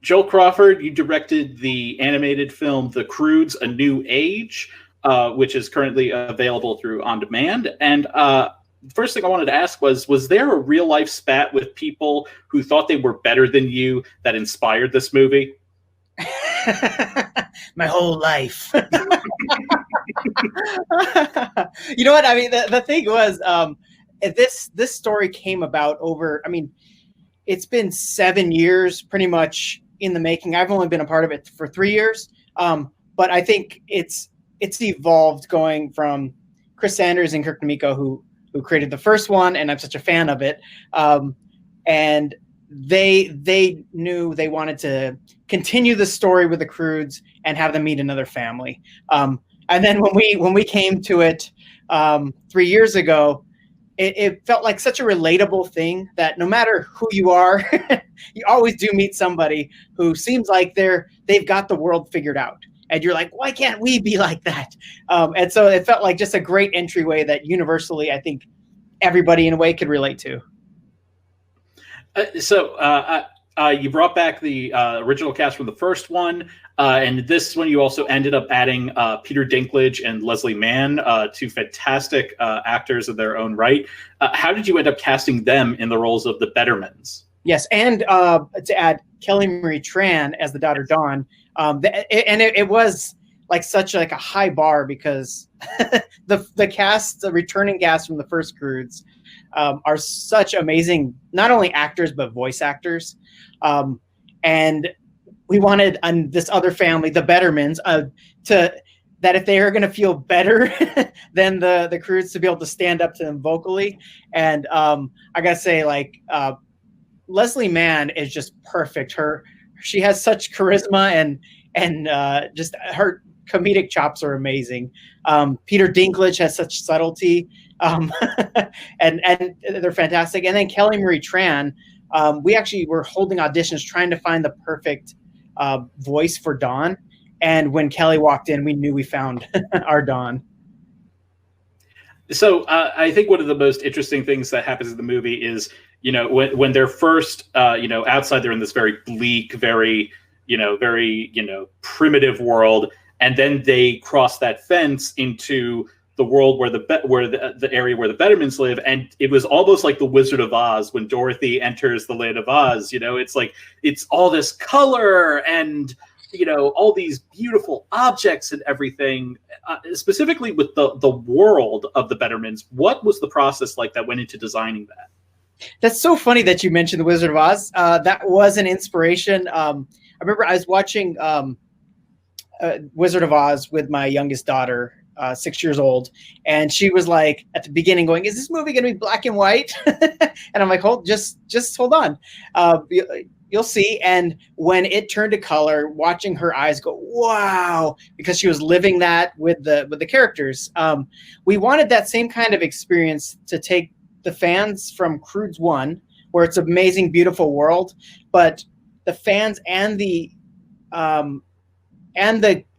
Joel Crawford, you directed the animated film The Croods: A New Age, which is currently available through On Demand. And first thing I wanted to ask was there a real life spat with people who thought they were better than you that inspired this movie? My whole life. You know what? I mean, the thing was, this story came about over, I mean, it's been 7 years pretty much in the making. I've only been a part of it for 3 years. But I think it's evolved going from Chris Sanders and Kirk Nemiko, who created the first one, and I'm such a fan of it. And they knew they wanted to continue the story with the Croods and have them meet another family. And then when we came to it 3 years ago, it felt like such a relatable thing that no matter who you are, you always do meet somebody who seems like they've got the world figured out. And you're like, why can't we be like that? And so it felt like just a great entryway that universally, I think everybody in a way could relate to. So you brought back the original cast from the first one, and this one you also ended up adding Peter Dinklage and Leslie Mann, two fantastic actors in their own right. How did you end up casting them in the roles of the Bettermans? Yes, and to add Kelly Marie Tran as the daughter Dawn, it was like such like a high bar because the returning cast from the first Croods are such amazing, not only actors but voice actors, and we wanted this other family, the Bettermans, that if they are going to feel better than the Croods, to be able to stand up to them vocally. And I gotta say, like, Leslie Mann is just perfect. She has such charisma and just her comedic chops are amazing. Peter Dinklage has such subtlety, and they're fantastic. And then Kelly Marie Tran, we actually were holding auditions trying to find the perfect voice for Dawn. And when Kelly walked in, we knew we found our Dawn. So I think one of the most interesting things that happens in the movie is, when they're first, outside, they're in this very bleak, very primitive world. And then they cross that fence into the world where the area where the Bettermans live. And it was almost like the Wizard of Oz when Dorothy enters the land of Oz. It's like, it's all this color and, all these beautiful objects and everything, specifically with the world of the Bettermans. What was the process like that went into designing that? That's so funny that you mentioned the Wizard of Oz. That was an inspiration. I remember I was watching Wizard of Oz with my youngest daughter, 6 years old, and she was like at the beginning going, "Is this movie going to be black and white?" And I'm like, just hold on. You'll see. And when it turned to color, watching her eyes go, wow, because she was living that with the characters. We wanted that same kind of experience to take the fans from Croods 1, where it's an amazing, beautiful world, but the fans and the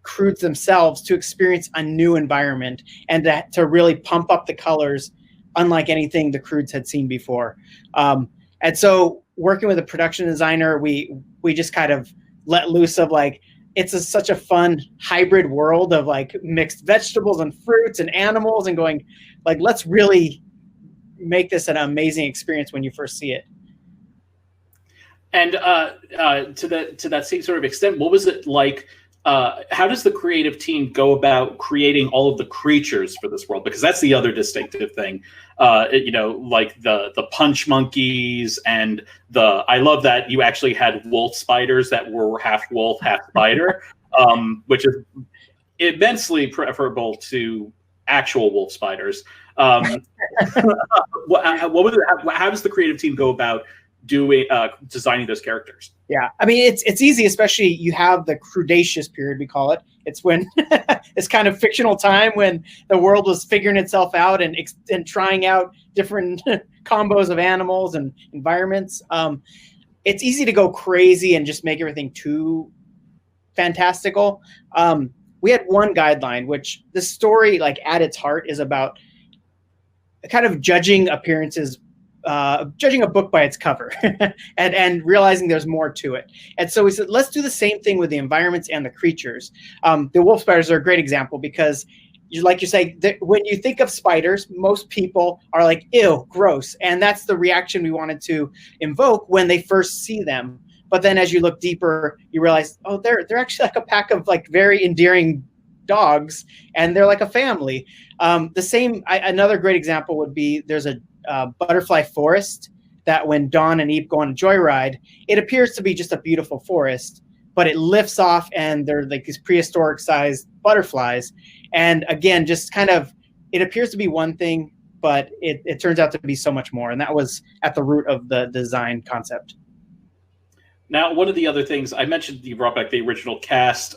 Croods themselves to experience a new environment and to really pump up the colors, unlike anything the Croods had seen before. And so working with a production designer, we just kind of let loose of like, it's such a fun hybrid world of like mixed vegetables and fruits and animals, and going like, let's really make this an amazing experience when you first see it. And to that same sort of extent, what was it like? How does the creative team go about creating all of the creatures for this world? Because that's the other distinctive thing, like the punch monkeys and I love that you actually had wolf spiders that were half wolf, half spider, which is immensely preferable to actual wolf spiders. How does the creative team go about designing those characters? Yeah, I mean, it's easy, especially you have the Croodaceous period, we call it. It's when it's kind of fictional time when the world was figuring itself out and trying out different combos of animals and environments. It's easy to go crazy and just make everything too fantastical. We had one guideline, which the story, like at its heart, is about kind of judging appearances judging a book by its cover and realizing there's more to it. And so we said, let's do the same thing with the environments and the creatures. The wolf spiders are a great example because, like you're saying, when you think of spiders, most people are like, ew, gross. And that's the reaction we wanted to invoke when they first see them. But then as you look deeper, you realize, oh, they're actually like a pack of like very endearing dogs, and they're like a family. Another great example would be there's a butterfly forest that when Dawn and Eve go on a joyride, it appears to be just a beautiful forest, but it lifts off and they're like these prehistoric sized butterflies. And again, just kind of, it appears to be one thing, but it turns out to be so much more. And that was at the root of the design concept. Now, one of the other things I mentioned, you brought back the original cast,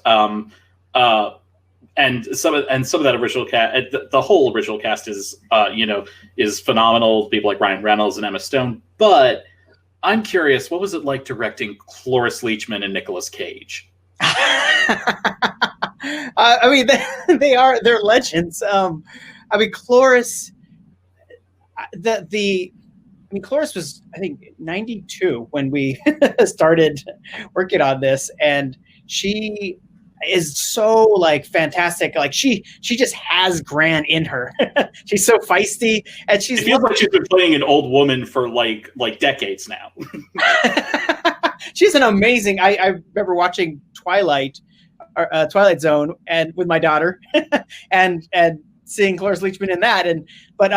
and some of that original cast, the whole original cast is phenomenal. People like Ryan Reynolds and Emma Stone. But I'm curious, what was it like directing Cloris Leachman and Nicolas Cage? I mean, they're legends. I mean, Cloris, Cloris was, I think, 92 when we started working on this, and she is so like fantastic. Like she just has Gran in her. She's so feisty, and it feels like she's been playing an old woman for like decades now. She's an amazing. I remember watching Twilight Zone and with my daughter, and seeing Cloris Leachman in that, but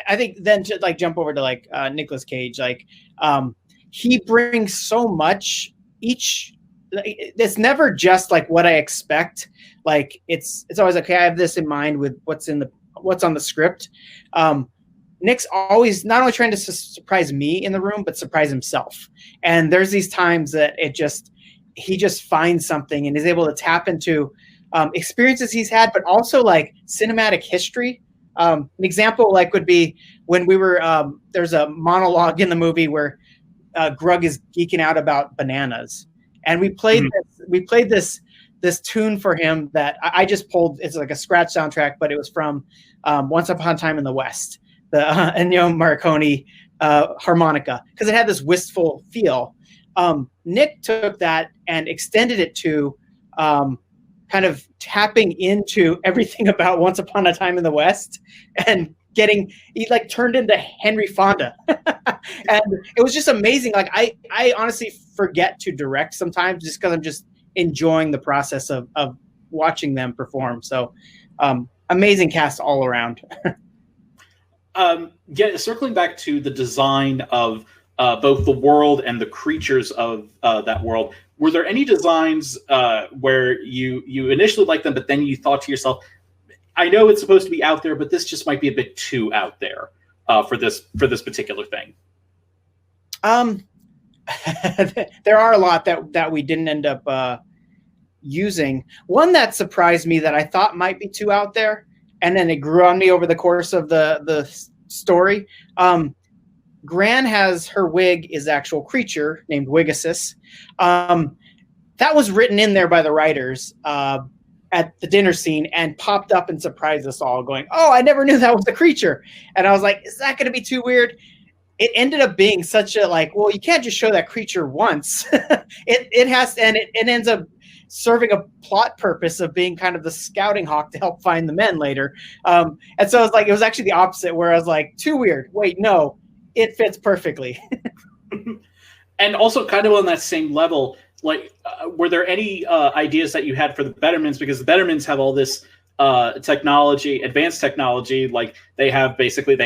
I think then to like jump over to like Nicolas Cage, like he brings so much. It's never just like what I expect. Like it's always okay. I have this in mind with what's on the script. Nick's always not only trying to surprise me in the room, but surprise himself. And there's these times that he just finds something and is able to tap into experiences he's had, but also like cinematic history. An example like would be when we were there's a monologue in the movie where Grug is geeking out about bananas, and we played this tune for him that I just pulled. It's like a scratch soundtrack, but it was from Once Upon a Time in the West, the Ennio Morricone harmonica, because it had this wistful feel. Nick took that and extended it to kind of tapping into everything about Once Upon a Time in the West, and he like turned into Henry Fonda. And it was just amazing. Like I honestly forget to direct sometimes just because I'm just enjoying the process of watching them perform. So amazing cast all around. Circling back to the design of both the world and the creatures of that world, were there any designs where you initially liked them, but then you thought to yourself, I know it's supposed to be out there, but this just might be a bit too out there for this particular thing? There are a lot that we didn't end up using. One that surprised me that I thought might be too out there, and then it grew on me over the course of the story. Gran has her wig is actual creature named Wigasus. That was written in there by the writers at the dinner scene and popped up and surprised us all, going, "Oh, I never knew that was a creature." And I was like, "Is that going to be too weird?" It ended up being such a like, well, you can't just show that creature once. it has, and it ends up serving a plot purpose of being kind of the scouting hawk to help find the men later. And so it was actually the opposite, where I was like, too weird. Wait, no. It fits perfectly. And also kind of on that same level, like, were there any ideas that you had for the Bettermans? Because the Bettermans have all this technology, advanced technology. Like they have basically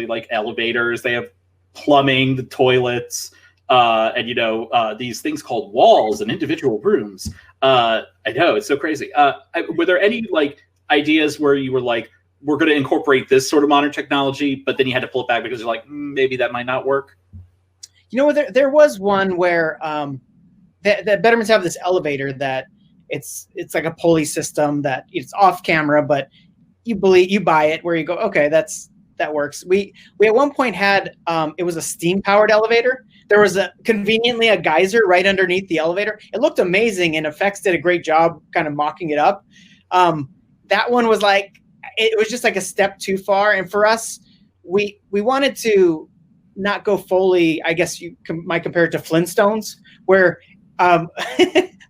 like elevators, they have plumbing, the toilets, and these things called walls and individual rooms. I know, it's so crazy. Were there any like ideas where you were like, we're going to incorporate this sort of modern technology, but then you had to pull it back because you're like, maybe that might not work? There was one where the Bettermans have this elevator that it's like a pulley system that it's off camera, but you buy it, where you go, okay, that works. We at one point had it was a steam powered elevator. There was conveniently a geyser right underneath the elevator. It looked amazing, and effects did a great job kind of mocking it up. That one was like, it was just like a step too far. And for us, we wanted to not go fully, I guess you might compare it to Flintstones, where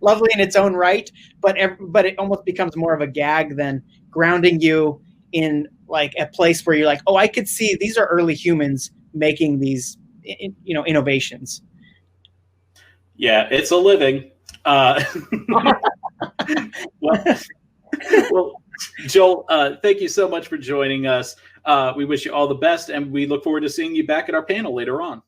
lovely in its own right, but it almost becomes more of a gag than grounding you in like a place where you're like, oh, I could see these are early humans making these, innovations. Yeah, it's a living. Well, Joel, thank you so much for joining us. We wish you all the best, and we look forward to seeing you back at our panel later on.